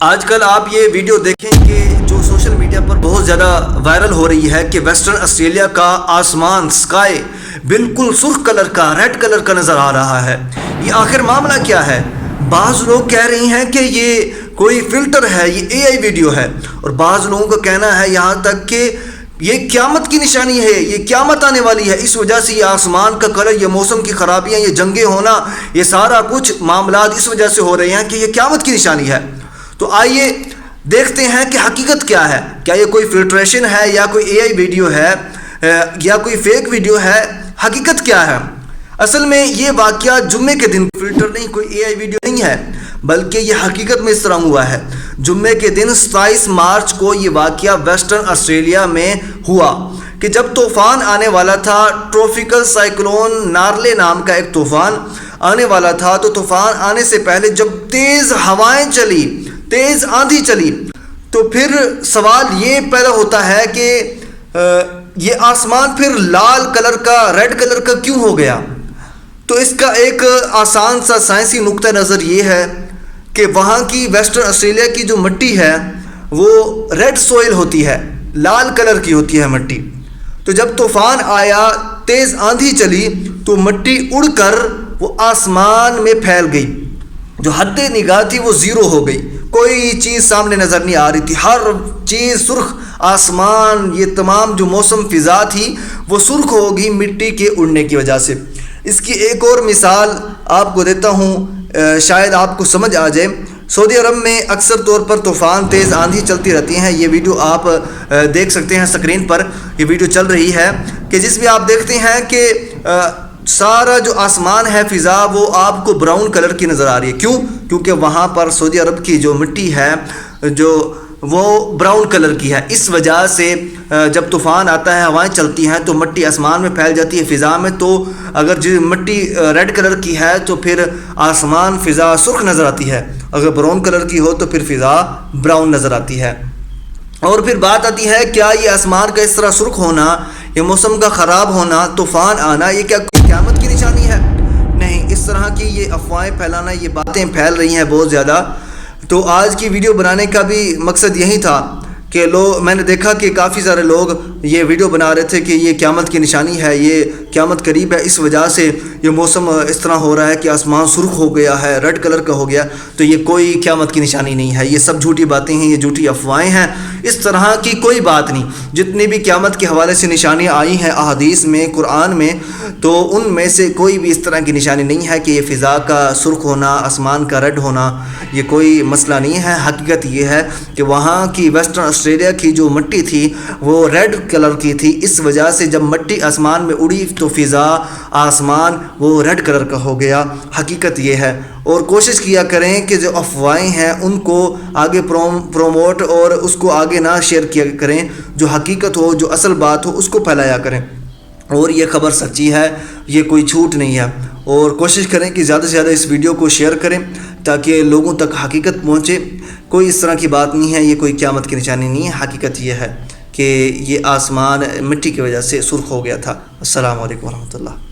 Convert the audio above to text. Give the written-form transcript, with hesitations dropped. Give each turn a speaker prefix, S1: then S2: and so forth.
S1: آج کل آپ یہ ویڈیو دیکھیں کہ جو سوشل میڈیا پر بہت زیادہ وائرل ہو رہی ہے کہ ویسٹرن آسٹریلیا کا آسمان سکائی بالکل سرخ کلر کا ریڈ کلر کا نظر آ رہا ہے۔ یہ آخر معاملہ کیا ہے؟ بعض لوگ کہہ رہی ہیں کہ یہ کوئی فلٹر ہے، یہ اے آئی ویڈیو ہے، اور بعض لوگوں کا کہنا ہے یہاں تک کہ یہ قیامت کی نشانی ہے، یہ قیامت آنے والی ہے، اس وجہ سے یہ آسمان کا کلر، یہ موسم کی خرابیاں، یہ جنگیں ہونا، یہ سارا کچھ معاملات اس وجہ سے ہو رہے ہیں کہ یہ قیامت کی نشانی ہے۔ تو آئیے دیکھتے ہیں کہ حقیقت کیا ہے۔ کیا یہ کوئی فلٹریشن ہے یا کوئی اے آئی ویڈیو ہے یا کوئی فیک ویڈیو ہے؟ حقیقت کیا ہے؟ اصل میں یہ واقعہ جمعے کے دن فلٹر نہیں، کوئی اے آئی ویڈیو نہیں ہے، بلکہ یہ حقیقت میں اس طرح ہوا ہے۔ جمعے کے دن 27 مارچ کو یہ واقعہ ویسٹرن آسٹریلیا میں ہوا کہ جب طوفان آنے والا تھا، ٹروپیکل سائیکلون نارلے نام کا ایک طوفان آنے والا تھا، تو طوفان آنے سے پہلے جب تیز ہوائیں چلی، تیز آندھی چلی، تو پھر سوال یہ پیدا ہوتا ہے کہ یہ آسمان پھر لال کلر کا، ریڈ کلر کا کیوں ہو گیا؟ تو اس کا ایک آسان سا سائنسی نقطہ نظر یہ ہے کہ وہاں کی ویسٹرن آسٹریلیا کی جو مٹی ہے وہ ریڈ سوئل ہوتی ہے، لال کلر کی ہوتی ہے مٹی۔ تو جب طوفان آیا، تیز آندھی چلی، تو مٹی اڑ کر وہ آسمان میں پھیل گئی، جو حد نگاہ تھی وہ زیرو ہو گئی، کوئی چیز سامنے نظر نہیں آ رہی تھی، ہر چیز سرخ، آسمان، یہ تمام جو موسم فضا تھی وہ سرخ ہو گئی مٹی کے اڑنے کی وجہ سے۔ اس کی ایک اور مثال آپ کو دیتا ہوں، شاید آپ کو سمجھ آ جائے۔ سعودی عرب میں اکثر طور پر طوفان، تیز آندھی چلتی رہتی ہیں۔ یہ ویڈیو آپ دیکھ سکتے ہیں اسکرین پر، یہ ویڈیو چل رہی ہے کہ جس میں آپ دیکھتے ہیں کہ سارا جو آسمان ہے، فضا، وہ آپ کو براؤن کلر کی نظر آ رہی ہے۔ کیوں؟ کیونکہ وہاں پر سعودی عرب کی جو مٹی ہے جو وہ براؤن کلر کی ہے۔ اس وجہ سے جب طوفان آتا ہے، ہوائیں چلتی ہیں، تو مٹی آسمان میں پھیل جاتی ہے، فضا میں۔ تو اگر جو مٹی ریڈ کلر کی ہے تو پھر آسمان، فضا سرخ نظر آتی ہے، اگر براؤن کلر کی ہو تو پھر فضا براؤن نظر آتی ہے۔ اور پھر بات آتی ہے کیا یہ آسمان کا اس طرح سرخ ہونا، یہ موسم کا خراب ہونا، طوفان آنا، یہ کیا قیامت کی نشانی ہے؟ نہیں، اس طرح کی یہ افواہیں پھیلانا، یہ باتیں پھیل رہی ہیں بہت زیادہ۔ تو آج کی ویڈیو بنانے کا بھی مقصد یہی تھا کہ میں نے دیکھا کہ کافی سارے لوگ یہ ویڈیو بنا رہے تھے کہ یہ قیامت کی نشانی ہے، یہ قیامت قریب ہے، اس وجہ سے یہ موسم اس طرح ہو رہا ہے کہ آسمان سرخ ہو گیا ہے، ریڈ کلر کا ہو گیا، تو یہ کوئی قیامت کی نشانی نہیں ہے، یہ سب جھوٹی باتیں ہیں، یہ جھوٹی افواہیں ہیں، اس طرح کی کوئی بات نہیں۔ جتنی بھی قیامت کے حوالے سے نشانیاں آئی ہیں احادیث میں، قرآن میں، تو ان میں سے کوئی بھی اس طرح کی نشانی نہیں ہے کہ یہ فضا کا سرخ ہونا، آسمان کا ریڈ ہونا، یہ کوئی مسئلہ نہیں ہے۔ حقیقت یہ ہے کہ وہاں کی ویسٹرن آسٹریلیا کی جو مٹی تھی وہ ریڈ کلر کی تھی، اس وجہ سے جب مٹی آسمان میں اڑی تو فضا، آسمان وہ ریڈ کلر کا ہو گیا۔ حقیقت یہ ہے، اور کوشش کیا کریں کہ جو افواہیں ہیں ان کو آگے پروموٹ اور اس کو آگے نہ شیئر کیا کریں، جو حقیقت ہو، جو اصل بات ہو، اس کو پھیلایا کریں، اور یہ خبر سچی ہے، یہ کوئی جھوٹ نہیں ہے۔ اور کوشش کریں کہ زیادہ سے زیادہ اس ویڈیو کو شیئر کریں تاکہ لوگوں تک حقیقت پہنچے۔ کوئی اس طرح کی بات نہیں ہے، یہ کوئی قیامت کی نشانی نہیں ہے۔ حقیقت یہ ہے کہ یہ آسمان مٹی کی وجہ سے سرخ ہو گیا تھا۔ السلام علیکم ورحمۃ اللہ۔